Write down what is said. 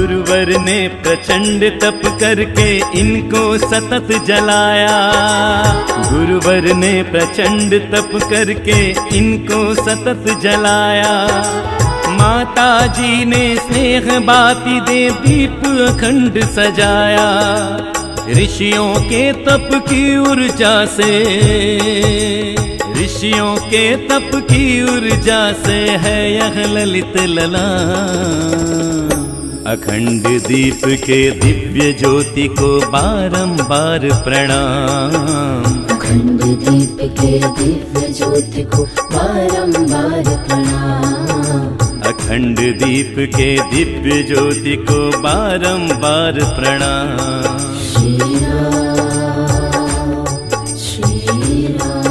गुरुवर ने प्रचंड तप करके इनको सतत जलाया। गुरुवर ने प्रचंड तप करके इनको सतत जलाया। माता जी ने स्नेह बाती दे दीप अखंड सजाया। ऋषियों के तप की ऊर्जा से, ऋषियों के तप की ऊर्जा से है यह ललित ललाट। अखंड दीप के दिव्य ज्योति को बारंबार प्रणाम। अखंड दीप के दिव्य ज्योति को बारंबार प्रणाम। अखंड दीप के दिव्य ज्योति को बारंबार प्रणाम। श्री राम, श्री राम।